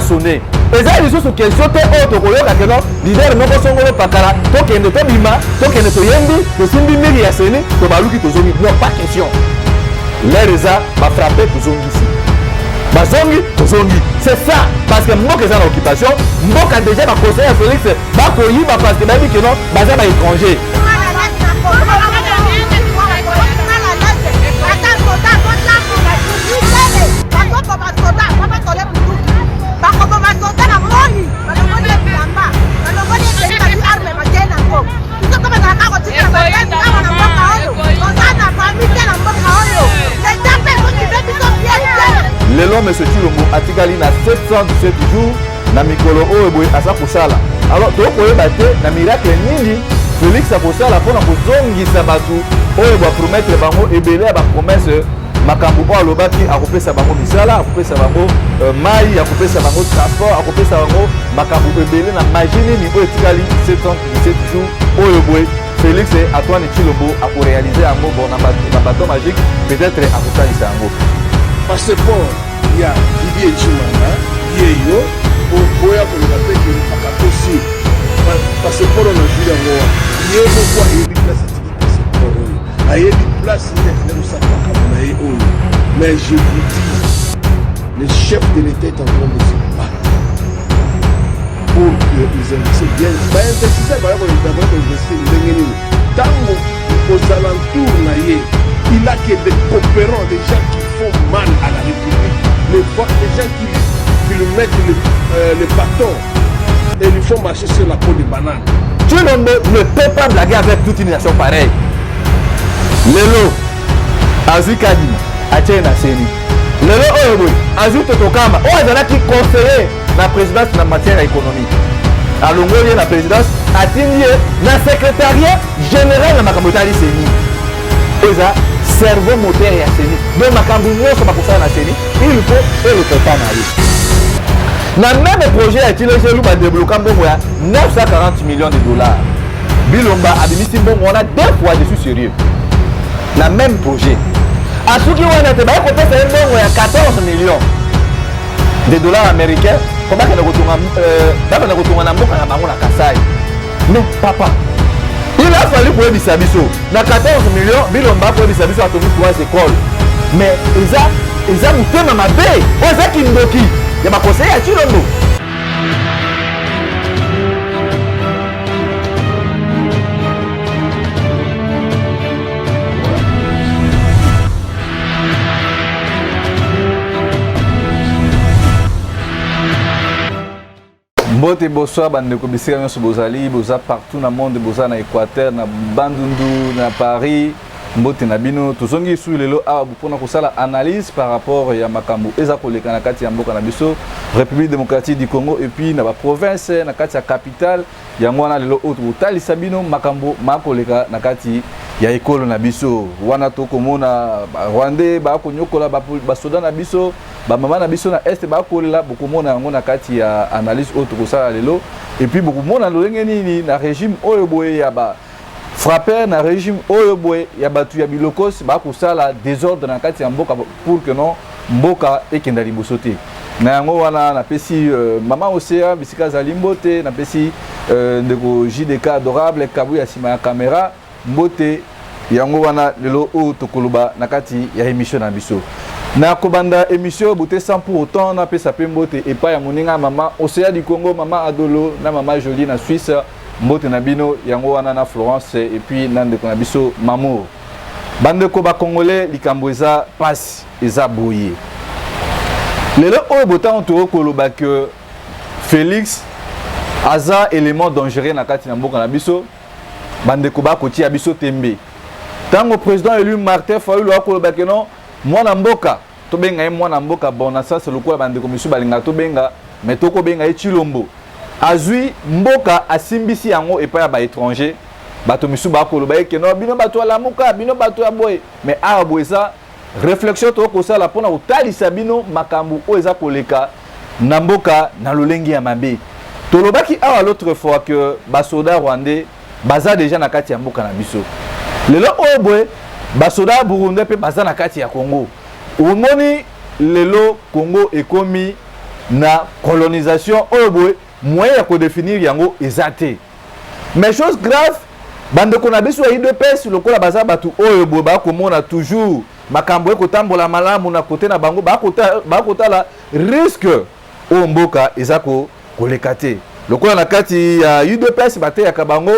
sonné. Et ça, il y a une question qui est autre. Leader, nous sommes en Pakara, donc il y a un bima, donc il y a un yembi, le simbi miri à Séné, to baluki to zongi. Non, pas question. Les résa va frapper to zongi ici. Bazongi to zongi. C'est ça. Parce que moi, que j'ai l'occupation, moi, quand déjà ma conseiller à Félix, va courir, parce que m'a dit que non, bazar à étranger. Lelo M. Chilombo atikali na 717 jours na mikolo oyo boye asa kosala. Alors to koyeba te na miracle nini Félix akosala mpona kozongisa bato oyo bapromettre bango ebele ya bapromese makambo oyo alobaki akopesa bango misala, akopesa bango mai, akopesa bango transport, akopesa bango makambo ebele na magie nini oyo etikali 717 jours oyo boye Félix Antoine Chilombo akorealize yango bon na bateau magique peut-être akosalisa yango. Passeport ya Didier Chimanga yeyo oya koleka pe ke akatosi passeport na juri yango yebo kwa yebi place tiki passeport oyo ayebi place ne rusaka na ye oyo. Mais je vous dis, le chef de l'État est en train de se battre pour que les investisseurs viennent. Investisseurs par exemple ils devraient investir tango aux alentours na ye. Il a que des coopérants, des gens qui font mal à la République, des gens qui lui mettent le bâton et lui font marcher sur la peau de banane. Chilombo ne peut pas blaguer avec toute une nation pareille. Lelo, Azu Kadima, Achena Seni. Lelo Oyoboy, Azu Totokama, on a qui conseiller la présidence en matière économique. À Longolier, la présidence a signé le secrétariat général de Makamotari Seni. Cerveau moteur ya Seni. Donc makambo nyonso bakosala na Seni, il faut et le prépa na ye. Na même projet ya Tilese Luba débloquer mbongo ya 940 millions de dollars. Bilomba abimisi mbongo on a deux fois dessus sérieux. Na même projet. Asuki wana te ba ko pesa mbongo ya 14 millions de dollars américains. Comment que na kotunga na mboka na bango na Kasai. Mais papa il a fallu pour les Sabiso. Dans 14 millions, Bilomba pour les Sabiso a tenu 3 écoles. Mais ils ont monté dans ma baie. Ils ont qui ndoki. Il y a ma conseiller à Chilombo. Mbote bonsoir bandeko bisika nyonso bozali boza partout na monde boza na Équateur na Bandundu na Paris mbote na bino tozongi su lelo awa mpona kosala analyse par rapport ya makambo eza koleka na kati ya mboka na biso République démocratique du Congo et puis na ba province na kati ya capitale yango wana lelo autre botalisa bino makambo makoleka na kati ya ekolo na biso wana tokomona Rwandais ba konyokola ba soda na biso ba mama na biso na est ba kolela bokomona yango na kati ya analyse autre kosala lelo et puis bokomona lolenge nini na régime oyo boye ya ba frapper na régime oyo boye ya batu ya bilokos ba kosala désordre na kati ya mboka pour que non mboka ekenda liboso te na yango wana na pesi mama Osea bisika za limbote na pesi ndeko JDK adorable kabu ya sima ya caméra mbote yango wana lelo o tokoloba na kati ya émission na biso na kobanda émission bote sans pour autant na pesa pembote et pas ya moninga mama Osea du Congo mama Adolo na mama Jolie na Suisse mbote na bino yango wana na Florence et puis nande ko na biso Mamour bande ko ba congolais likambo eza passe eza boye lelo oyo botan to koloba que Félix aza élément dangereux na kati na mboka na biso bande ko ba kotia biso tembe tango président élu Martin Fayulu akoloba que non mwana mboka to benga ye mwana mboka bona ça c'est lokola bande ko misu balinga to benga mais to ko benga ye Chilombo azui mboka asimbisi yango epa ya ba étranger bato misu ba koloba ke no bino bato ala muka bino bato ya boy mais a boy ça réflexion to ko sala pona utalisa bino makambu o eza koleka na mboka na lolengi ya mabe tolobaki awa l'autre fois que basoda rwandais baza déjà na kati ya mboka na biso lelo o boy basoda burundais pe baza na kati ya Congo omoni lelo Congo ekomi na colonisation oyo boye moyen ya kodéfinir yango eza te. Mais chose grave bandeko na biso ya UDPS lokola baza bato oyo boye bakomona toujours makambo ekotambola malamu na kote na bango bakotala risque oyo mboka eza koleka te. Lokola na kati ya UDPS bateyaka bango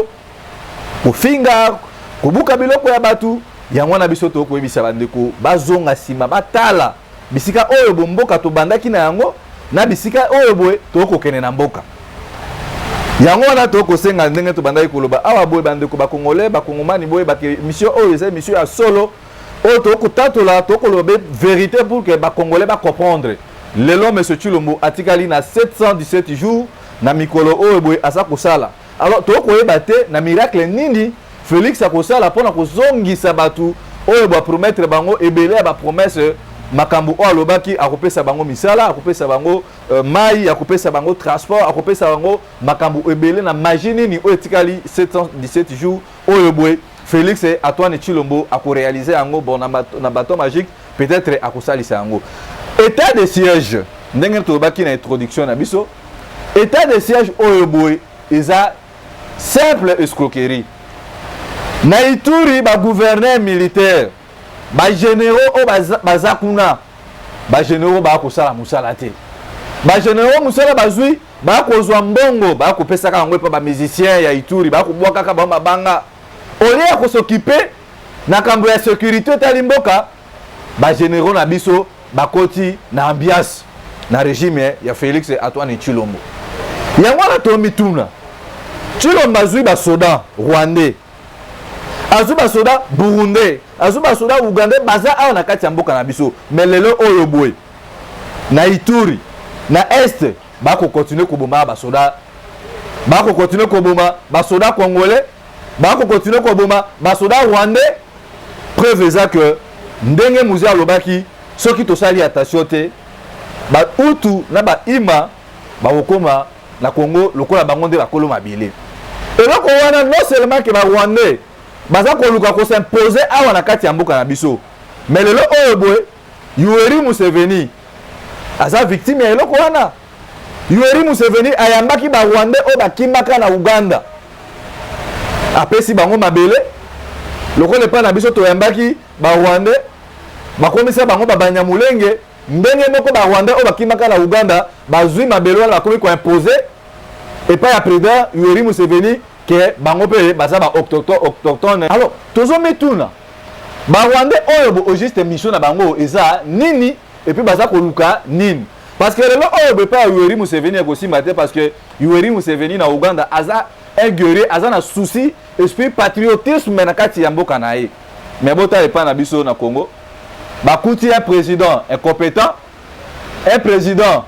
kofinga kobuka biloko ya batu yango na biso tokoyebisa bandeko bazonga nsima batala bisika oyo bo mboka tobandaki na yango na bisika oyo boye tokokende na mboka yango wana tokosenga ndenge tobandaki koloba awa boye bandeko bakongole bakongomani boye bake mission oyo eza mission ya solo oyo tokotatola tokoloba vérité pour que bakongole bakomprendre lelo monsieur Tshilombo atikali na 717 jours na mikolo oyo boye asa kosala. Alors tokoyeba te na miracle nini Félix akosala mpona kozongisa batu oyo bapromettre bango ebele ya bapromese makambo oyo alobaki akopesa bango misala akopesa bango mai akopesa bango transport akopesa bango makambo ebele na magie nini oyo etikali 717 jours oyo boye Félix Antoine Tshilombo akoréaliser yango bon na bateau magique peut-être akosalisa yango. État de siège ndenge tolobaki na introduction na biso état de siège oyo boye eza simple escroquerie. Na Ituri ba gouverneur militaire ba généraux o bazakuna ba généraux ba kosala musala te ba généraux musala bazui ba kozwa mbongo ba kopesa ka ngwe pa ba musicien ya Ituri ba kubwa kaka ba mabanga olia ko s'occuper na kambo ya sécurité tali mboka ba généraux na biso ba koti na ambiance na régime ya Félix Antoine Tshilombo yango na tomi tuna Tshilombo azui ba soda rwandais azuba soda burundais azuba soda ugandais baza awa na kati ya mboka na biso mais lelo oyo boye na Ituri na est bako continuer koboma basoda bako continuer koboma basoda congolais bako continuer koboma basoda rwandais preuve eza que ndenge muzi alobaki soki tosali attention te ba utu na ba ima bakokoma na Congo lokola bango nde bakolo mabile eloko wana non seulement que ba rwandais baza koluka ko s'imposer awa na kati ya mboka na biso mais lelo oyo boye Yoweri Museveni aza victime ya eloko wana. Yoweri Museveni ayambaki ba Rwandais oyo bakimaka na Uganda apesi bango mabele lokola pa na biso toyambaki ba Rwandais bakomisa bango babanyamulenge ndenge moko ba Rwandais oyo bakimaka na Uganda bazwi mabele wana bakomi ko imposer epai ya président Yoweri Museveni que bango pe baza ba autochtone. Alors tozomi tuna ba Rwandais oyo bo juste mission na bango eza nini et puis baza koluka nini parce que lelo oyo be pa Yoweri Museveni ekosimba te parce que Yoweri Museveni na Uganda aza un guerrier aza na souci esprit patriotisme na kati ya mboka na ye mais bota epa na biso na Congo bakuti un président incompétent un président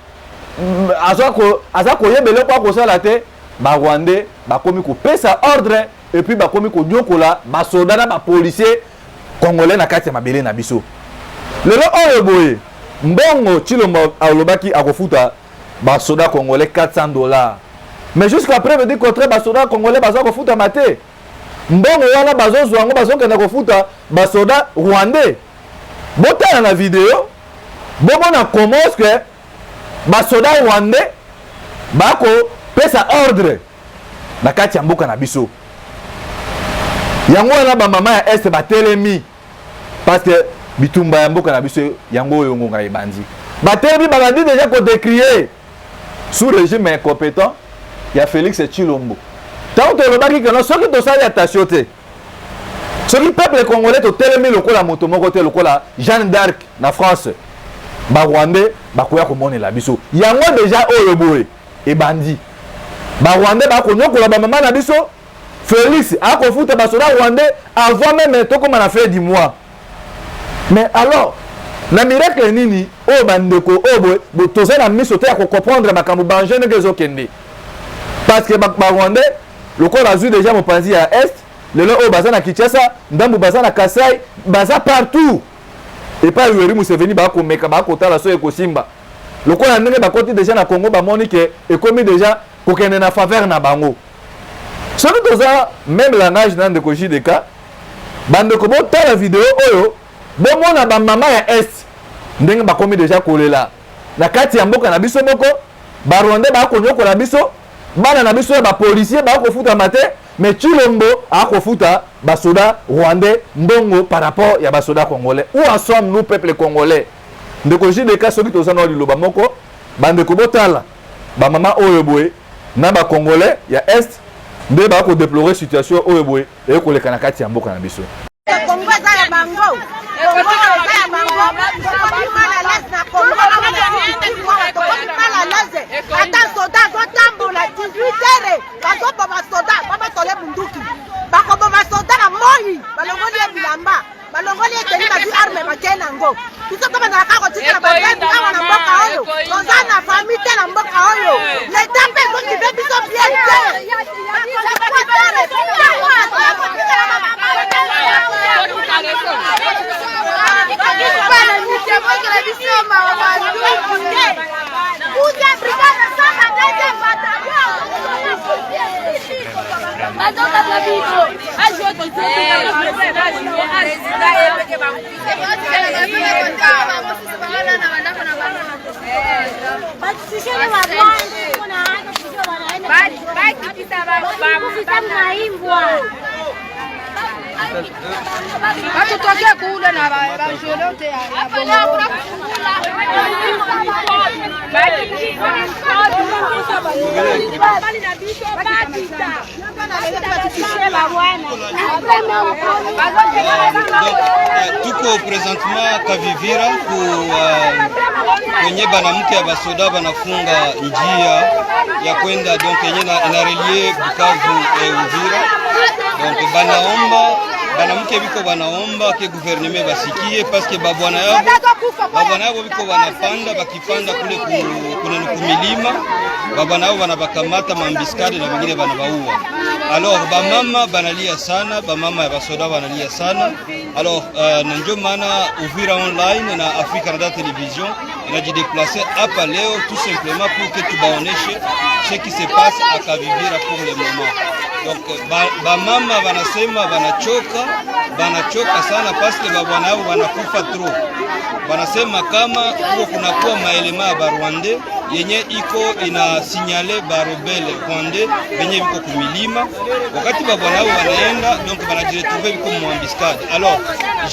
aza koyebele kwa kosala te ba Rwandais bakomi kopesa ordre et puis bakomi konyokola ba soda na ba policier congolais na kati ya mabele na biso lelo oyo boye mbongo Tshilombo alobaki akofuta ba soda congolais $400 mais jusqu'à preuve du contraire ba soda congolais baza kofuta mate mbongo wana bazozwa ngo bazokenda kofuta ba soda rwandais botala na video bomona comment que ba soda rwandais bako pesa ordre na kati ya mboka na biso yango wana ba mama ya est batelemi parce que bitumba ya mboka na biso yango oyo ngonga ebandi batelemi babandi déjà ko décrier sous régime incompétent ya Félix Tshilombo tant que lobaki que non soki tosali attention te soki peuple congolais to telemi lokola moto moko te lokola Jeanne d'Arc na France ba Rwandais bakoya komonela biso yango déjà oyo boye ebandi ba Rwandais bakonyokola ba mama na biso Félix akofuta basoda Rwandais avant même tokoma na fin du mois. Mais alors na miracle nini o bandeko o boy toza na miso te ya ko comprendre makambo banjene kezo kende parce que ba Rwandais lokola azui déjà mopanzi ya est lelo o baza na Kinshasa ndambu baza na Kasai baza partout et pas Yoweri Museveni bakomeka bakotala so ekosimba lokola ndenge bakoti déjà na Congo bamoni ke ekomi déjà kokende na faveur na bango soki toza même langage na ndeko JDK bandeko botala video oyo bomona bamama ya est ndenge bakomi déjà kolela na kati ya mboka na biso moko ba Rwandais ba konyokola biso bana na biso ba policier ba kofuta mate mais Chilombo a kofuta ba soda rwandais mbongo par rapport ya ba soda congolais. Où en sommes nous peuple congolais? Ndeko JDK soki tozana liloba moko bande ko botala ba mama oyo boye na ba congolais ya est nde ba ko déplorer situation oyo boye e ko leka na kati ya mboka na biso. Congo za ya bango. Congo za ya bango. Mala lazna Congo mala laze. Ata soda zo tambola 18h. Bazo ba soda baba tole bunduki. Bako ba soda na moi. Balongoli ya bilamba. Balongoli ya teni ba arme ba kenango. Biso kama na kako tika na babendi kama na mboka oyo. Ozana famille na mboka oyo. Les tapes zo ki be biso bien. Atutokea kule na bajolote tuko presentement Kavivira kwenye banamke ya basoda banafunga njia ya kwenda donc yenye inarelie Bukavu Uvira. Donc banamke biko banaomba ke gouvernement basikie parce que babwana yabo biko banapanda bakipanda kule kumilima babwana yabo banabakamata mambiskade na wengine banabaua. Alors bamama banalia sana, bamama ya basoda banalia sana. Alors na ndio maana Uvira Online na Africa Canada Television inajideplacer hapa leo tout simplement pour que tubaoneshe ce qui se passe à Kavivira pour le moment. Donc bamama banasema banachoka sana parce que babwana yao banakufa trop. Banasema kama huko kunakuwa maelema ya Rwandais yenye iko ina signale ba rebelle Rwandais benye biko kumilima wakati babwana yao wanaenda donc banajiretrouver biko mwambiscade. Alors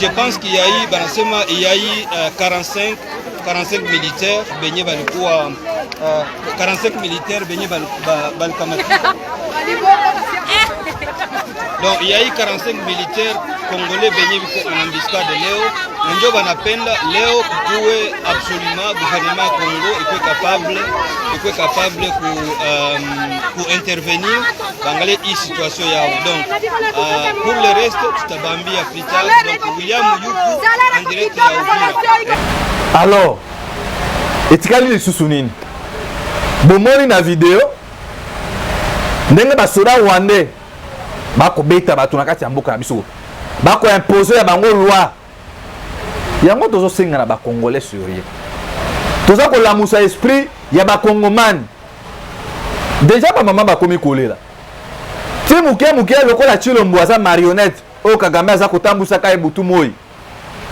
je pense qu'il y a eu banasema il y a eu 45 militaires benye balikuwa 45 militaires benye balikamata. Donc il y a eu 45 militaires congolais benye biko mwambiscade leo. Ndio banapenda leo kuwe absolument gouvernement Congo iko capable ku intervenir bangalie hii situation yao. Donc pour le reste tutabambia plus tard. Donc William Yuku en direct ya Uvira. Alors etikali lisusu nini bomoni na video ndenge basoda rwandais bakobeta bato na kati ya mboka na biso bako imposer ya bango loi yango tozosenga na bakongolais sérieux toza kolamusa esprit ya bakongomani déjà bamama bakomi kolela ti muke lokola Chilombo aza marionnette oyo Kagame aza kotambusaka ye butu moi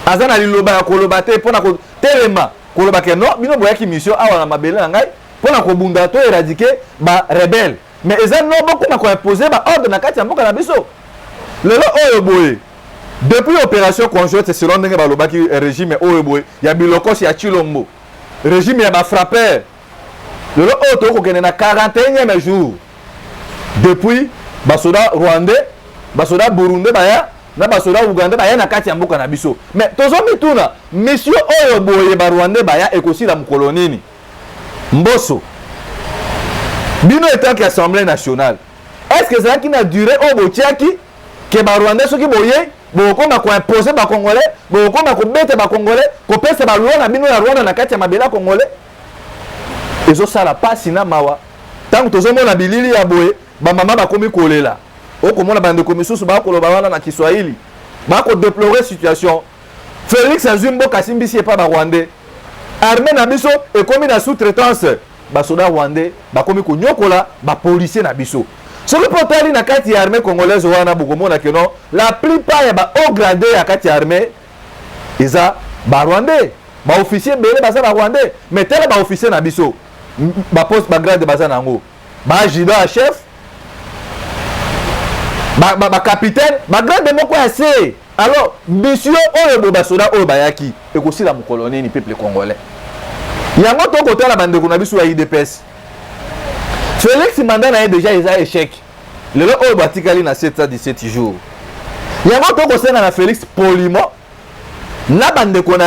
aza na liloba ya koloba te mpona kotelema koloba ke no bino boyaki mission awa na mabele na ngai mpona kobunda to éradike ba rebelle mais eza no bokoma koimposer ba ordre na kati ya mboka na biso lelo oyo boye. Depuis l'opération conjointe, selon ndenge balobaki régime oyo boye ya bilokosi ya Chilombo, régime ya ba frappeur. Le autre kokene na 41e jour. Depuis basoda rwandais, basoda burundais baya, na basoda ugandais baya na kati ya mboka na biso. Mais tozo mituna, monsieur oyo boye ba rwandais baya ekosi la mukolo nini? Mboso. Bino étant qu'Assemblée nationale. Est-ce que ça qui n'a duré au botiaki que ba rwandais soki boye bokoma ko imposer ba congolais bokoma ko bete ba congolais ko pesa ba loi na bino ya Rwanda na kati ya mabela congolais ezo sala pasi na mawa tango tozomona bilili ya boye ba mama bakomi kolela okomona bandeko misusu ba koloba wana na Kiswahili ba ko déplorer situation. Félix Azumbo kasimbisi epa ba Rwandais armée na biso ekomi na sous-traitance ba soda rwandais bakomi ko nyokola ba policier na biso. Ce que potali na kati ya armée congolaise wana bokomona que non la plupart ya ba haut gradé ya kati ya armée eza ba rwandais ba officier belé baza ba rwandais mais tel ba officier na biso ba poste ba grade baza nango ba adjudant chef ba capitaine ba grade moko assez. Alors monsieur oyo bo basoda oyo bayaki ekosila mokolo nini peuple congolais yango to côté la bande kuna biso ya IDPS Félix mandat na déjà eza échec le oyo batikali na 717 jours yango to ko senga na Félix poliment na bande kuna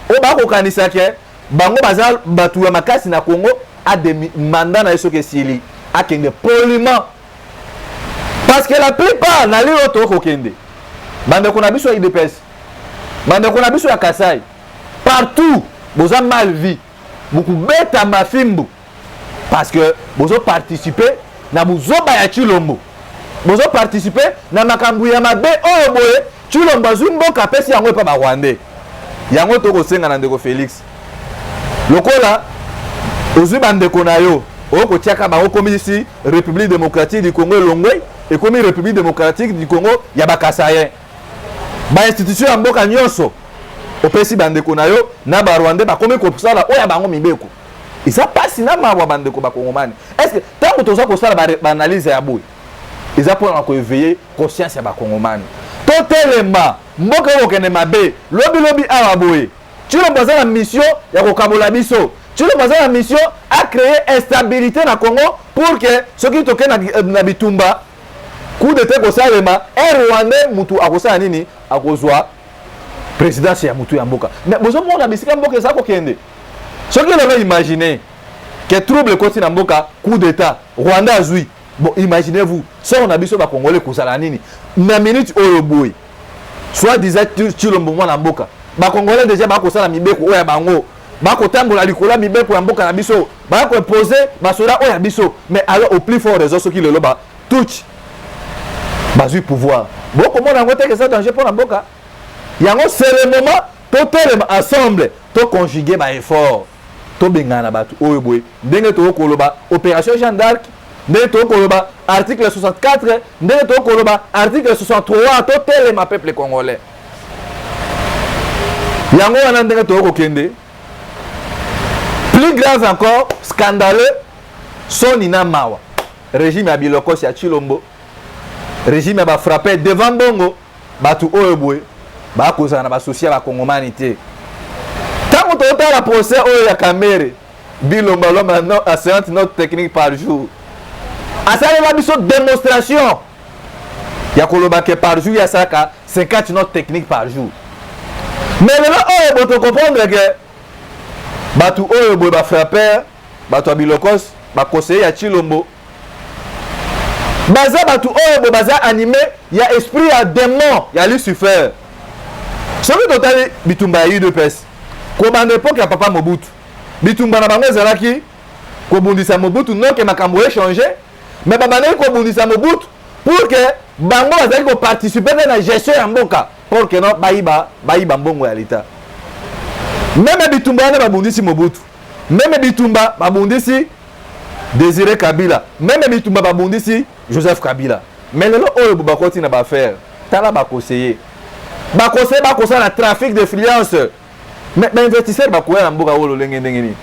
o ba ko kanisa ke bango baza batu ya makasi na Congo a des mandats na yeso ke sili akenge poliment parce que la plupart na li auto ko kende bande kuna biso ya IDPS bande kuna biso ya Kasai partout boza mal vie beaucoup beta mafimbu parce que bozo participer na buzoba ya Chilombo bozo participer na makambu ya mabe oyo boye Chilombo zumboka pesi yango pa ba Rwandais yango to ko senga na ndeko Félix lokola ozwi bande kuna yo oko tiaka ba komi ici République démocratique du Congo Longwe et comme République démocratique du Congo ya ba Kasayen ba institution ya mboka nyonso opesi bande kuna yo na ba Rwandais ba komi ko sala oya bango mibeko isa pasi na mawa bande ko ba Kongomani est-ce que tango toza ko sala ba analyse ya boy isa pour ko éveiller conscience ya ba Kongomani totelema mboka ko kene mabe lobi awa boy Chilombo za na mission ya ko kabola biso Chilombo za na mission à créer instabilité na Congo pour que ceux qui toke na bitumba coup d'état ko salema Rwandais mutu akosala nini akozwa présidence ya mutu ya mboka mais bozo mona bisika mboka za ko kende ce que l'on a imaginé que trouble côté na mboka coup d'état Rwanda azui bon imaginez-vous ça on a biso ba congolais kozala nini na minute oyo boy soit disant Chilombo mwana mboka ba congolais déjà ba kosala mibeko oya bango ba kotambola likola mibeko ya mboka na biso ba ko poser ba soda oya biso mais alors au plus fort raison ce qui le loba touch bazui pouvoir bon comment on a que ça danger pour la mboka yango c'est le moment totelema ensemble to conjuguer ba effort to bengana batu oyo boy ndenge to koloba opération Jeanne d'Arc ndenge to koloba article 64 ndenge to koloba article 63 to telema peuple congolais yango wana ndenge to kokende plus grave encore scandaleux soni na mawa régime ya bilokos ya Chilombo régime ba frappé devant bongo batu oyo boy ba kozana na ba social ba Kongomani te tango to la procès oyo ya Kamere Bilomba l'homme à 50 notes techniques par jour asale ba biso démonstration ya koloba ke par jour ya saka 50 notes techniques par jour mais là oyo boto comprendre que batu oyo boy ba frappé batu bilokos ba conseiller ya Chilombo baza batu oyo boy baza animé ya esprit ya démon ya Lucifer soki totali bitumba ya UDPS kobanda époque ya papa Mobutu bitumba na bango ezalaki kobundisa Mobutu noke makambo échangé mais babandaki kobundisa Mobutu pour que bango bazali koparticiper na gestion ya mboka pour que non bayiba mbongo ya leta même bitumba wana babundisi Mobutu même bitumba babundisi Désiré Kabila même bitumba babundisi Joseph Kabila mais lelo oyo bakoti na baaffaire tala bakonseiller bakosa na trafic d'influence mais investisseur bakoya na mboka wolo lenge ndenge ni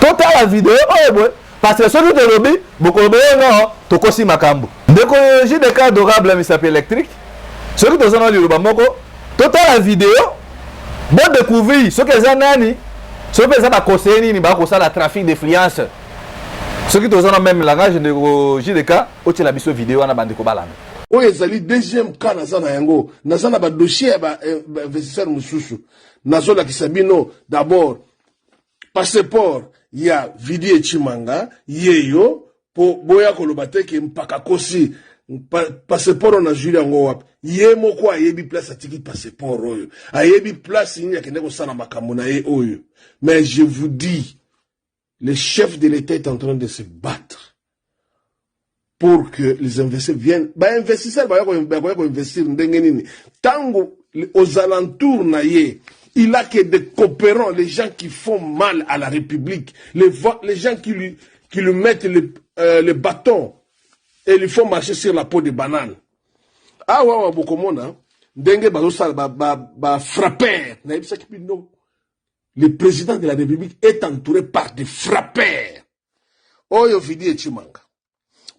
total la vidéo oyo boy parce que celui de lobby bokobe non tokosi makambo ndeko JDK adorable misape électrique celui de zona liloba moko total la vidéo bon découvrir ce que za nani ce que za bakoseiller nini bakosa la trafic d'influence ce qui tozana même langage de JDK otela biso vidéo na bandeko balana oyo ezali deuxième cas naza na yango naza na badossier ya bainvestisseur mosusu nazolakisa bino d'abord passeport ya Vidi Chimanga yeyo po boya koloba te ke mpaka kosi passeport na juri yango wapi ye moko ayebi place atiki passeport oyo ayebi place nini akende kosala makambo na ye oyo mais je vous dis le chef de l'État est en train de se battre pour que les investisseurs viennent. Bah, investisseurs, bah, investir tango aux alentours naïe. Il a que des coopérants, les gens qui font mal à la République, les gens qui lui mettent le bâton et lui font marcher sur la peau de banane. Ah ouais, beaucoup de monde, hein. Dengue, bah, frapper. le président de la République est entouré par des frappeurs. Oyo Vidi Echimanga.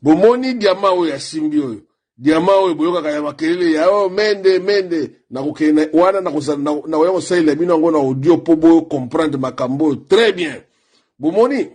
Bomoni diama oyo ya simbi oyo. Diama oyo boyoka kaya makelele ya mende na kukene wana na oyo saile bino ngo na audio po boyo comprendre makambo très bien. Bomoni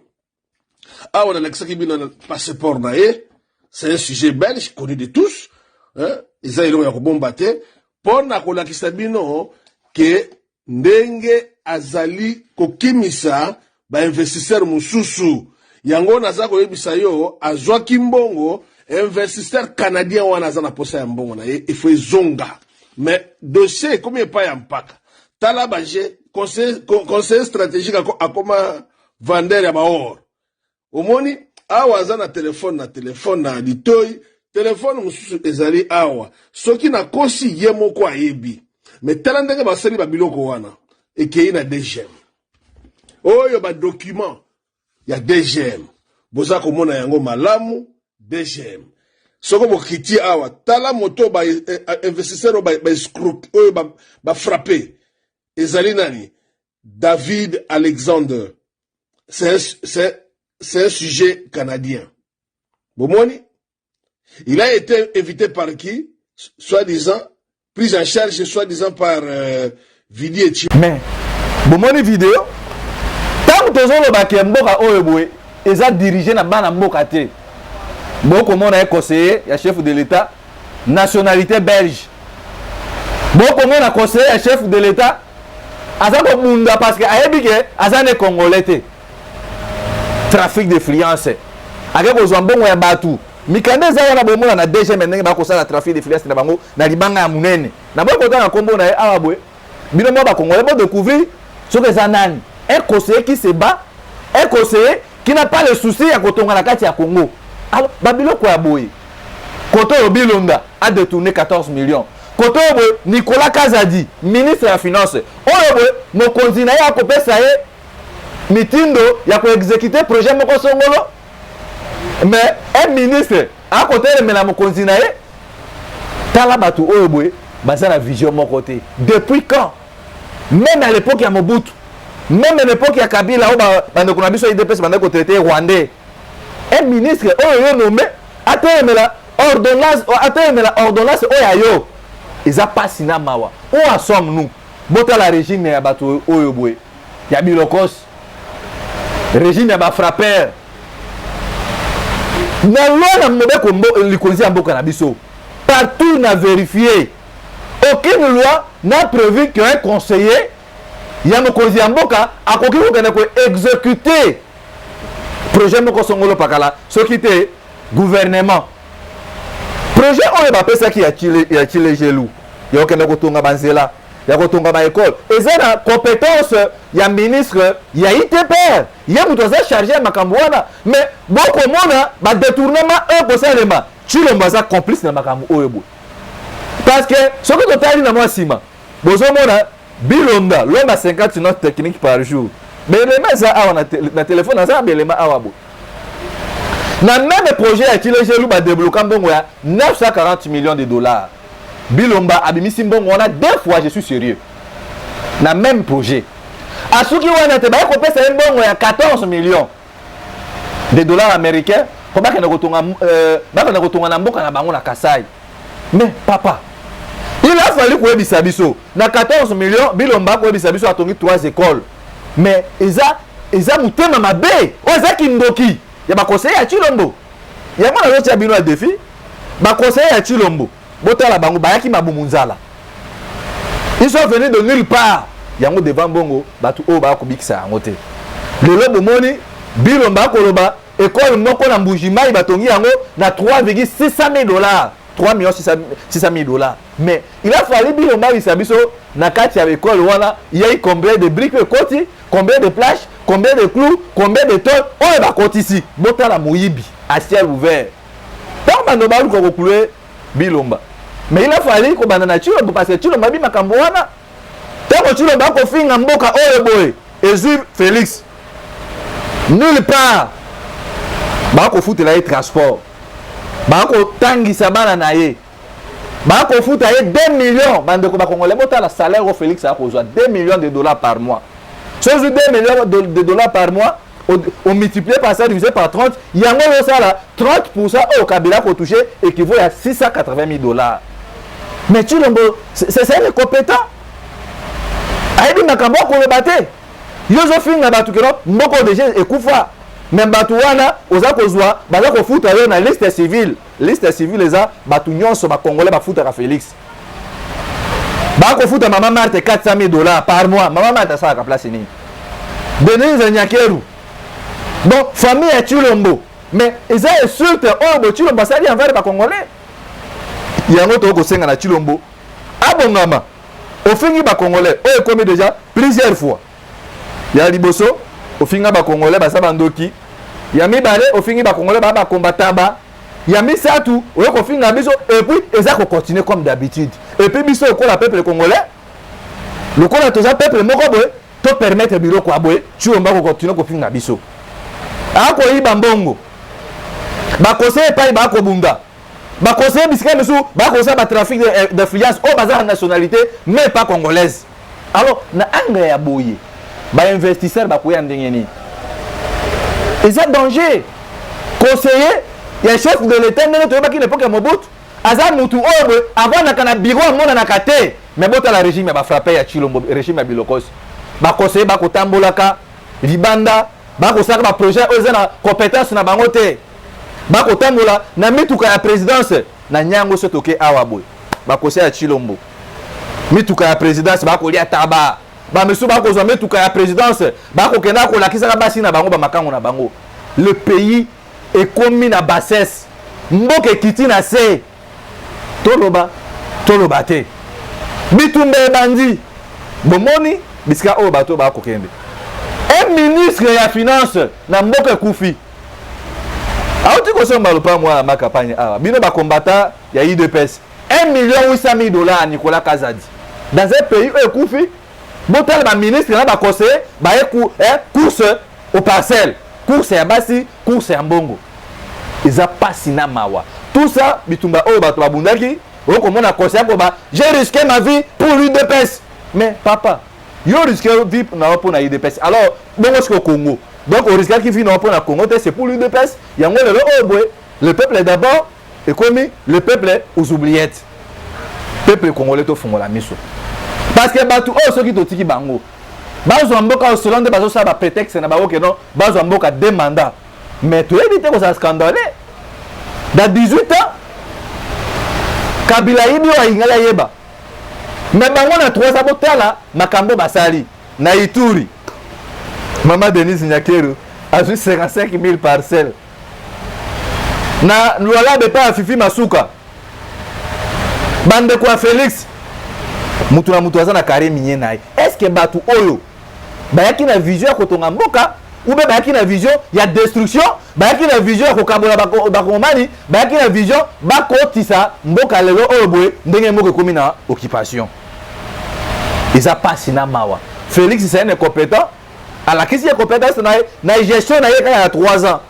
awa na l'exaki bino na passeport na ye, c'est un sujet belge connu de tous, hein, eza ilo ya kobombate pona kolakisa bino ke ndenge azali kokimisa ba investisseur mususu yango naza koyebisa yo azwaki mbongo investisseur canadien wana aza na posa ya mbongo na ye ifo ezonga mais dossier comme pas ya mpaka tala baje conseil stratégique akoma vendeur ya baor omoni awa aza na telefone na litoi telefone mususu ezali awa soki na kosi ye moko ayebi mais tala ndenge basali babiloko wana ekei na DGM oyo ba document ya DGM boza komona yango malamu DGM soko bokiti awa tala moto ba investisseur ba escroc oyo ba frapper ezali nani David Alexander c'est un sujet canadien bomoni il a été invité par qui soi-disant prise en charge soi-disant par Vidi Echi mais bomoni vidéo tant tozolo ba mboka oyo boye eza dirigé na bana mboka te boko mona conseiller ya chef de l'état nationalité belge boko mona conseiller ya chef de l'état azako munda parce que ayebi ke azane congolais te trafic d'influence akeko zwa mbongo ya batu mikande za wana bomona na DGM ndenge ba kosala trafic d'influence na bango na libanga ya munene na boko tanga kombo na awa boye bino mo ba congolais bo découvrir ce que ça nani un conseiller qui se bat, un conseiller qui n'a pas le souci à kotonga na kati ya Congo. Alors, babilo kwa boye. Koto Bilonda a détourné 14 millions. Koto Nicolas Kazadi, ministre de la Finance. Oyo mo konzina ya ko pesa ye mitindo ya ko exécuter projet moko songolo. Mais un ministre a côté mais la mo konzina ye tala batu oyo boye baza na vision mon côté. Depuis quand? Même à l'époque ya Mobutu. Même à l'époque ya Kabila, bande qu'on a besoin de personnes bande qu'on traité rwandais. Un ministre oyo nommé atteindre la ordonnance oyo ils a pas sina mawa. Où sommes nous? Bota la régime ya bato oyo boy. Ya bilokos. Régime ya ba frapper. Na loi na mbe ko likonzi mboka na biso. Partout na vérifié. Aucune loi n'a prévu qu'un conseiller ya mokonzi ya mboka akoki kokende ko exécuter projet moko songolo pakala soki te gouvernement projet oyo bapesa ki ya chile gelou ya kokende kotonga banzela ya kotonga ba école eza na compétence ya ministre ya ITPR ya muto za chargé ya makambo wana mais boko mona ba détournement un kosalema Chilombo za complice na makambo oyo bo parce que soki totali na mwa sima bozo mona Bilonda, l'homme a 50 notes techniques par jour. Mais les mains à na téléphone, ça les mains à wabo. Na même projet à Chile Gelou ba débloquer bon 940 millions de dollars. Bilomba abimisi bon on a deux fois je suis sérieux. Na même projet. A ceux qui wana te ba ko pesa bon ya 14 millions de dollars américains. Ko ba ka na kotonga na mboka na bango na Kasai. Mais papa il a fallu que Ebisa biso na 14 millions Bilomba ko Ebisa biso atongi 3 écoles mais eza mutema mabe oza kindoki ya ba conseiller ya Chilombo ya mona yote ya bino a défi ba conseiller ya Chilombo botala bango bayaki mabumunzala ils sont venus de nulle part yango devant bongo batu o ba ko bikisa yango te lelo bomoni Bilomba ko loba école moko na Mbujimai batongi yango na 3,600 000 dollars 3 600 000 dollars. Mais il a fallu Bilomba Bisabiso, na kati ya école wana, il y a eu combien de briques de côté, combien de plages, combien de clous, combien de tonnes. On est côté ici. Bota la Moyibi, à ciel ouvert. Tant Manobalu ko conclure Bilomba. Mais il a fallu ko banana Chilombo parce que Chilomba bi makambo wana. Tant Chilomba ko finga mboka oyo boy. Ezur Félix. Nulle part. Ba ko foutre la transport. Bako tangisa bana na ye bako futa ye 2 millions bande ko ba congolais bota la salaire au Félix a kozwa 2 millions de dollars par mois Si on joue 2 millions de dollars par mois, on multiplie par ça, divisé par 30, il y a un ça là, 30% au Kabila qu'on touche équivaut à 680 000 dollars. Mais Chilombo, c'est un incompétent. Aïdi Makambo qu'on le battait. Yozophine na batu kero, mboko déjà ekufa. Même batu wana, oza kozwa, baza ko futa yo na liste civile. Liste civile eza batu nyonso ba Congolais ba futa ka Félix. Ba ko futa Maman Marthe 400 000 dollars par mois. Maman Marthe ça ka place ni. Denise Nyakeru. Donc, famille est Chilombo. Mais ils ont insulté, oh, Chilombo, ça dit envers les Congolais. Il y a un autre qui a Chilombo. Abongama, au fin des Congolais, oh, comme déjà plusieurs fois. Il y a Liboso, au fin des Congolais, ça va Ndoki. Il y a mis Balé, au fin des Congolais, ça va combattre. Il y a mis ça tout, au fin des Biso, et puis ils ont continué comme d'habitude. Et puis Biso, au le peuple congolais, le coup de tout peuple, te permettre de bureau quoi, Chilombo continue au fin des Biso. Ako yiba mbongo bakose pa ba ko bunda bakose bisika mesu bakose ba trafic d'influence au bazar nationalité mais pas congolaise. Alors na anga ya boye ba investisseur ba ko ya ndengeni et c'est danger conseiller ya chef de l'état ndenge to ba ki l'époque Mobutu aza mutu obo avant na kana bureau mona na kate mais bota la régime ba frapper ya Chilombo régime ya Bilokos ba conseiller ba ko tambolaka libanda bako saka ba projet oza na compétence na bango te bako tambola na mituka ya présidence na nyango sotoke awa boy bako se ya Chilombo mituka ya présidence bako lia taba ba mesu bako zo mituka ya présidence bako kenda ko lakisa basi na bango ba makango na bango. Le pays est commis na bassesse mboke kiti na se toloba te bitumbe bandi bomoni bisika o bato bako kende. Un ministre de la finance na mboka kufi. Aouti ko somba lo pa moi ma campagne ah bino ba combattant ya IDPS 1 800 000 dollars à Nicolas Kazadi. Dans un pays où kufi, botal ba ministre na ba conseiller ba course au parcelle, course ya basi, course ya mbongo. Ils a pas sina mawa. Tout ça bitumba o ba to bundaki, o ko mona conseiller ko ba j'ai risqué ma vie pour l'IDPS. Mais papa yo risque vivre na pour na IDPS. Alors bon est-ce au Congo. Donc au risque qui vit na pour na Congo, c'est pour l'IDPS. Yango le peuple d'abord et comme le peuple aux oubliettes. Peuple congolais to fongola miso. Parce que batu oh ceux qui to tiki bango. Bazo mboka au selon de bazo ça ba prétexte na ba que non, bazo mboka deux mandats. Mais tu éviter que ça scandale. Dans 18 ans Kabila yibi wa ingala yeba. Mais bango na 3 abotala makambo basali na Ituri. Maman Denise Nyakeru a juste 55 000 parcelles. Na Luala Bepa Fifi Masuka. Bande kwa Félix. Mutu na mutu azana kare minye naye. Est-ce que batu oyo bayaki na vision ya kotonga mboka ou be bayaki na vision ya destruction, bayaki na vision ya kokambola bakomani, bayaki na vision bakotisa mboka lelo oyo boye ndenge mboka komi na occupation. Ils a pas sina mawa. Félix c'est un incompétent. À la question de compétence na gestion na yeka ya 3 ans.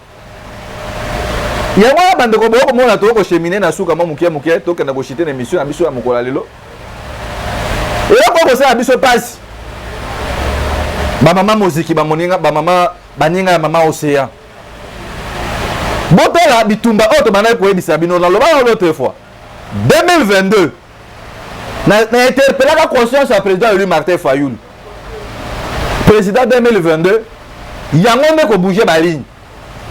Il y a un bande ko boko mona to ko cheminer na suka mo mukie to kana ko chiter na mission na biso ya mokola lelo. Et là ko ça biso passe. Ba mama muziki ba moninga ba mama baninga mama océan. Botela bitumba auto banai ko ebisa bino na loba l'autre fois. 2022 na interpellé la conscience à président Louis Martin Fayoul. Président 2022, il y a un homme qui a bougé la ligne.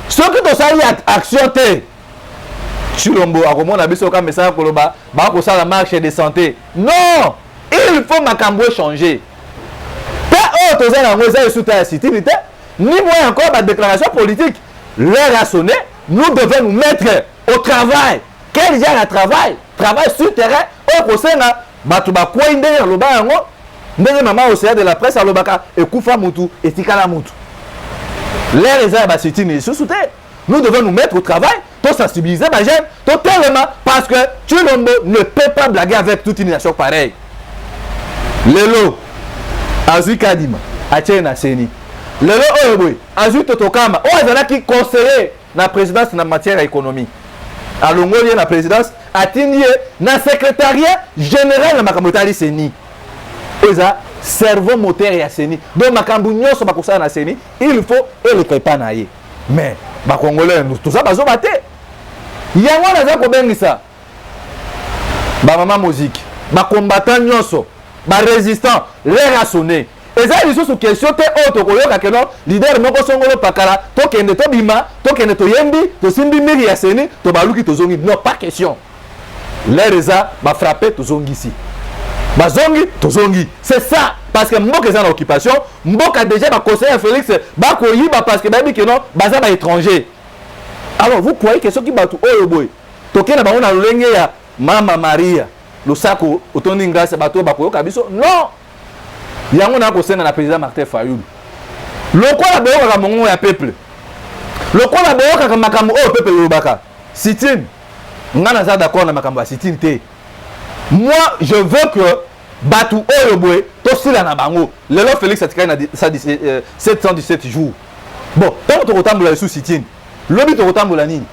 Ceux qui ont sali action T, Chilombo, à comment on a vu ce message pour le bas, pour ça la marche de santé. Non, il faut Makambo changer. Pas autre ni moi encore ma déclaration politique. L'heure a sonné, nous devons nous mettre au travail. Quel genre de travail? Travail sur terrain, au Sénat. Batuba quoi indé le bas yango ndenge maman au CA de la presse à lobaka et kufa mutu et tikala mutu les réserves à sitini sous-souté. Nous devons nous mettre au travail pour sensibiliser ma jeune totalement parce que Chilombo ne peut pas blaguer avec toute une nation pareille. Lelo Azu Kadima Atiena Seni Lelo Oeboy Azu Totokama o azala qui conseiller la présidence en matière économie. Alongoli na présidence atini na secrétariat général na makamotali seni oza cerveau moteur ya seni donc makambu nyonso bakosala na seni il faut eleka epa na ye mais bakongolais toza bazoba te yango naza kobengisa bamama moziki bacombattant nyonso barésistant l'air a sonné eza lisusu question te oyo tokoyoka keno lider moko songolo pakala tokende tobima tokende toyembi tosimbi miri ya seni tobaluki tozongi non pas question l'air eza bafrappe tozongisi bazongi tozongi c'est ça parce que mboka eza na occupation mboka déjà baconseiller ya Félix bakoyiba parce que bayebi keno baza baétranger alors vous croyez que soki bato oyo boye tokenda bango na lolenge ya mama Maria losako otondi ngasa bato bakoyoka biso non yango na kosenga na président Martin Fayulu lokola boyoka mongo ya peuple lokola boyoka makambo oyo peuple lobaka sitine nga naza d'accord na makambo ya sitine te moi je veux que batu oyo boye tosila na bango lelo Félix atikali na 717 jours bon tant tokotambola sous sitine lobby tokotambola nini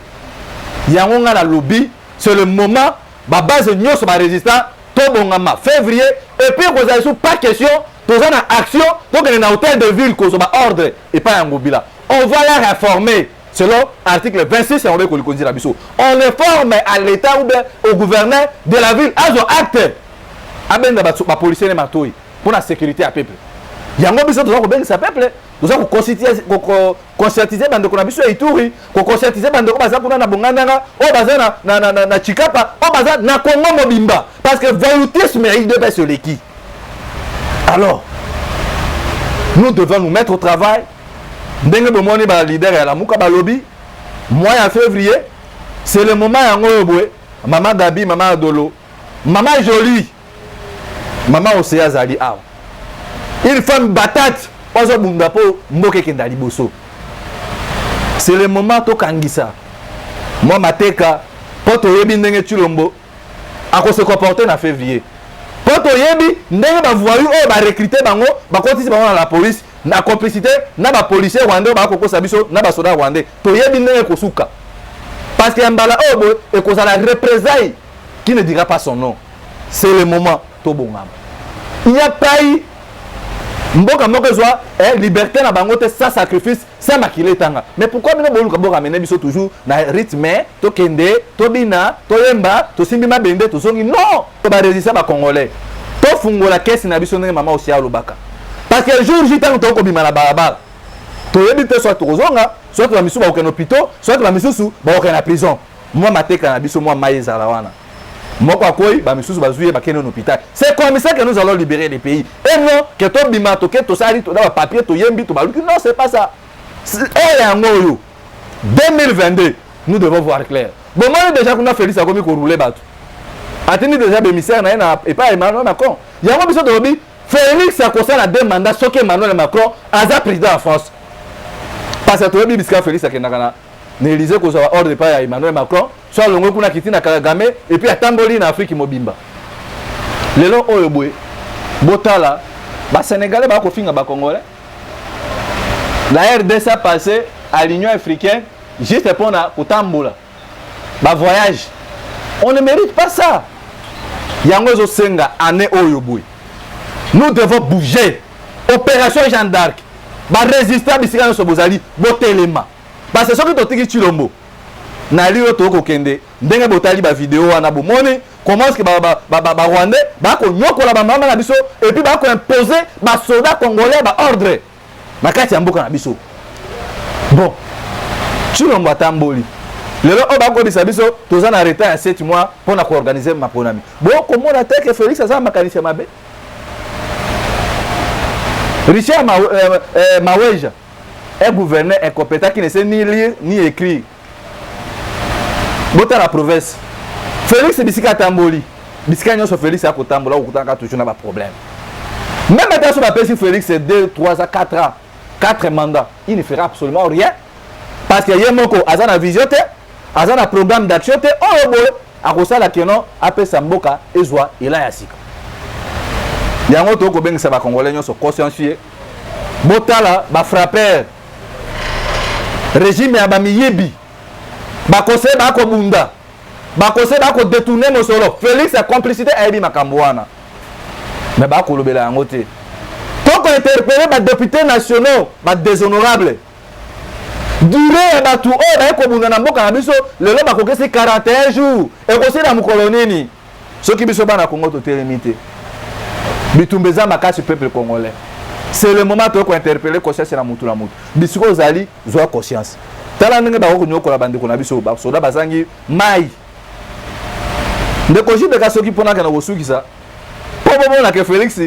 yango nga na lobby c'est le moment ba base nyonso ba résistant tobongama février et puis kozala sous pas question toza na action tokende na hôtel de ville kozoba ordre et pas ngobila on va la réformer selon article 26 et on va konzira biso on informe à l'état ou bien au gouverneur de la ville azo acte abenda ba policier ne matoi pour la sécurité à peuple yango biso toza ko bengisa peuple toza ko conscientiser bande ko na biso Ituri ko conscientiser bande ko baza kuna na bongandanga o baza na Chikapa o baza na Congo mobimba parce que voyoutisme il devait se l'équipe. Alors nous devons nous mettre au travail ndenge bomoni ba leader ya la muka ba lobby mois en février c'est le moment yango boye maman Dabi maman Adolo maman Jolie maman Osea Zali aw il faut une batate ozo bunda po mboke kenda liboso c'est le moment to kangisa moi mateka poto yebi ndenge Chilombo ako se comporter na février poto yebi ndenge ba voyou o ba recruter bango ba kotisi bango na la police na complicité na ba policier rwandais ba kokosa biso na ba soda rwandais to yebi ndenge kosuka parce que mbala obo e kozala représailles qui ne dira pas son nom c'est le moment to bongama il n'y a pas eu mboka moko zwa liberté na bango te sans sacrifice sans makile tanga mais pourquoi bino boluka boka mena biso toujours na rythme to kende to bina to yemba to simbi mabende to songi non to ba résister ba congolais to fungola kesi na biso ndenge mama aussi alobaka parce que jour jitango to ko bima na barabara to yebi te soit to zonga soit ba misu ba okena hôpital soit ba misusu ba okena prison moi mateka na biso moi maïza la wana moko akoyi ba misusu bazuye bakene en hôpital c'est comme ça que nous allons libérer les pays et non que to bima to ke to sali to da papier to yembi to baluki non c'est pas ça et yango 2022 nous devons voir clair bon moi déjà qu'on a Félix a commis ko rouler bateau atteindre déjà bémissaire na et pas Emmanuel Macron yango biso to bi Félix a conseillé la deux mandats soki Emmanuel Macron aza président en France parce que to bi biska Félix a kenaka n'Élysée ko za ordre pas Emmanuel Macron soit longo kuna kitina Kagame et puis atamboli na Afrique mobimba lelo oyo boye botala ba Sénégalais ba ko finga ba Congolais la RDC a passé à l'Union africaine juste pour na kotambola ba voyage on ne mérite pas ça yango zo senga année oyo boye nous devons bouger opération Jeanne d'Arc ba résister bisika so bozali botelema parce que soki totiki Chilombo na liyo to ko kende ndenge botali ba vidéo wana bomoni comment est-ce que ba rwandais ba ko nyokola ba mama na biso et puis ba ko imposer ba soldats congolais ba ordre makati ya mboka na biso bon Chilombo atamboli lelo o ba ko bisa biso toza na retard ya 7 mois pour na ko organiser maponami bon comment la tête que Félix aza makanisi mabe Richard Maweja un gouverneur incompétent qui ne sait ni lire ni écrire. Bota la province. Félix bisika tamboli. Bisika nyoso Félix a kotambola okutanga toujours na ba problème. Même maintenant sur la si Félix c'est 2, 3 à 4 ans, 4 mandats, il ne fera absolument rien parce que yemoko azana vision te, azana programme d'action te, oh boy, akosala keno apesa mboka ezwa ela ya sika. Yango to ko bengisa ba congolais nyoso consciencieux. Botala ba frapper régime ya bamiyebi bakose bako bunda bakose bako détourner mosolo Félix a complicité ayebi makambo wana mais bako lobela yango te toko interpeller ba députés nationaux ba déshonorables durée ba tu o ba ko bunda na mboka na biso lelo ba kokesi 41 jours et ko sina mukolo nini soki biso bana Congo to télémité bitumbeza makasi peuple congolais c'est le moment to ko interpeller conscience na mutu bisiko zali zo conscience tala ndenge ba ko nyokola bandeko na biso ba soda bazangi mai ndeko jibe ka soki pona kana kosukisa po na ke Félix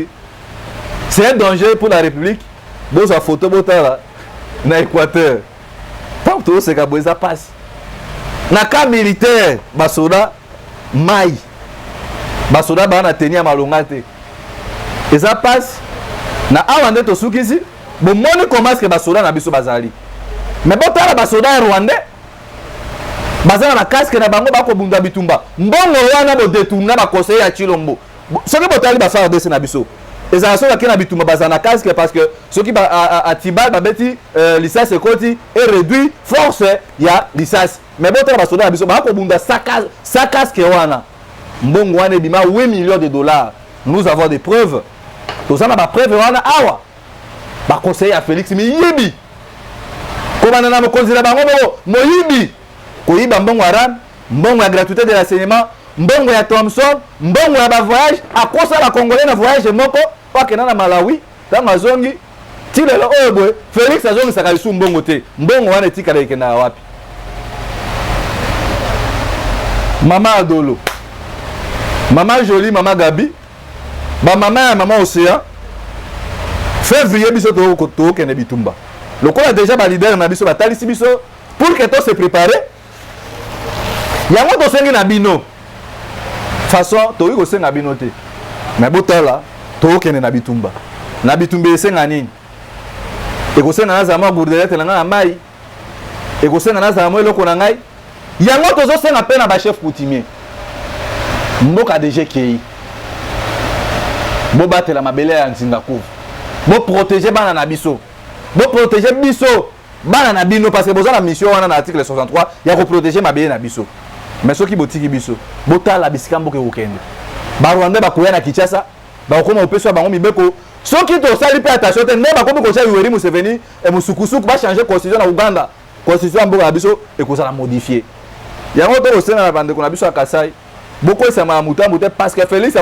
c'est un danger pour la République boza photo botala na Équateur partout c'est ka boza passe na cas militaire basoda mai basoda bana tenir malonga te eza passe na awa nde tosukisi bomoni comment que basoda na biso bazali mais botala basoda rwandais bazana na casque na bango bako bunda bitumba mbongo wana bo détourner ba conseiller ya Chilombo soki botali ba faire na biso ezala soki akena bitumba bazana na casque parce que soki ba a Tibal ba beti licence ekoti et réduit force ya licence mais botala basoda na biso bako bunda sa casque wana mbongo wana bima 8 millions de dollars nous avons des preuves tozana ba preuve wana awa ba conseiller ya Félix Miyibi komana na mokonzi na bango moyibi koyiba mbongo aram mbongo ya gratuité de l'enseignement mbongo ya Thomson mbongo ya ba voyage akosa la congolais na voyage moko wakena na Malawi tango azongi tilelo oyebwe Félix azongi saka lisu mbongo te mbongo wana etikala ekenda wapi mama Adolo mama Jolie mama Gabi ba mama ya mama Océan février biso to kende bitumba lokola déjà ba leader na biso batalisi biso pour que to se préparer yango to sengi na bino façon to ko senga bino te mais botala to kende na bitumba esenga nini eko senga na zama gourdelette na nga mai eko senga na zama eloko na ngai yango to zo senga pe na ba chef coutumier mboka DG Kei bo batela mabele ya nzinga kuvu bo protéger bana na biso bo protéger biso bana na bino parce que boza na mission wana na article 63 ya ko protéger mabele na biso mais soki botiki biso botala bisika mboka kokende ba Rwanda ba koya na Kinshasa ba koma opeso bango mibeko soki to sali pe attention te ne ba komi ko cha Yoweri Museveni e musukusuku ba changer constitution na Uganda constitution mboka na biso e ko sala modifier yango to osena na bande ko na biso ya Kasai boko esama mutambu te parce que Félix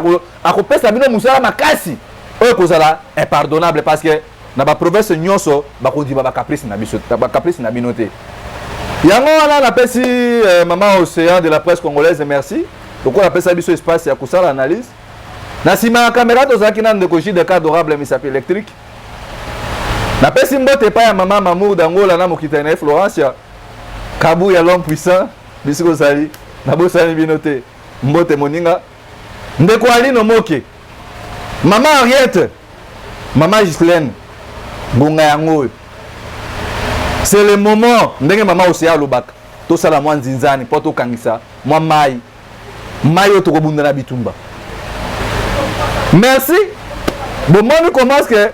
akopesa bino musala makasi oyo kozala impardonnable parce que na ba province nyonso bakodiba ba caprice na biso ba caprice na bino te yango wana na pesi maman Océan de la presse congolaise merci donc on appelle ça biso espace ya kusala analyse na sima ya caméra tozaki na ndeko de cas adorable misapi électrique na pesi mbote pa ya maman Mamour d'Angola na mokitana Florence ya Kabu ya l'homme puissant bisiko sali na bosani bino te mbote moninga ndeko Alino Moke maman Henriette maman Gislaine bunga yango c'est le moment ndenge maman Océan lobaka to sala mwa nzinzani po to kangisa mwa mai oto ko bunda na bitumba merci bomoni comment que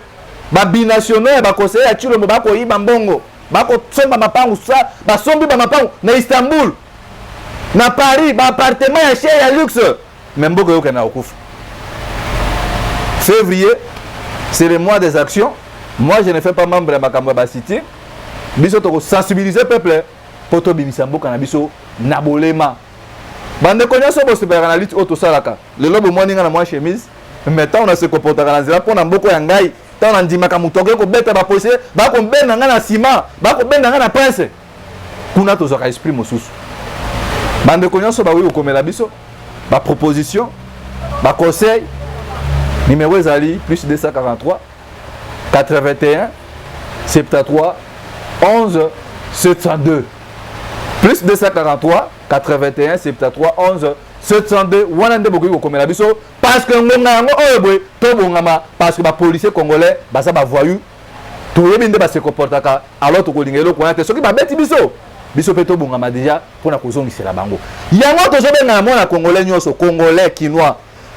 ba binationaux ba conseiller ya Chilombo ba ko yiba mbongo ba ko somba mapangu sa ba sombi ba mapangu na Istanbul na Paris ba appartement ya cher ya luxe même boko yoka na okufa février c'est le mois des actions moi je ne fais pas membre de makambo ba cité biso to sensibiliser peuple poto bimisa mboka na biso na bolema bande konya so bo separa na lutte auto salaka le lobo moninga na moi chemise mais tant on a se comporter na zela pona mboko ya ngai tant on ndima ka mutoke ko beta ba policier ba ko benda nga na ciment ba ko benda nga na prince kuna to zoka esprit mosusu bande konya so ba wi okomela biso ba proposition ba conseil numéro ezali plus 243 81 73 11 702 plus 243 81 73 11 702 wana nde bokoki kokomela biso parce que ngonga yango oyo boye tobongama parce que ba policier congolais baza ba voyou toyebi nde base comportaka alors tokolinga eloko wana te soki babeti biso pe tobongama déjà mpona kozongisela bango yango tozobenga na mwana congolais nyonso congolais kinois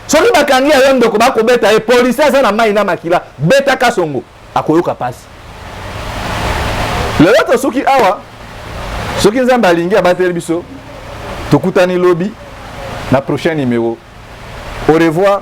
soki bakangi ya yo ndeko bakobeta ye policier aza na mai na makila betaka songo akoyoka pasi lelo tosuki awa soki nzambe alingi abateli biso tokutani lobi na prochain numéro au revoir.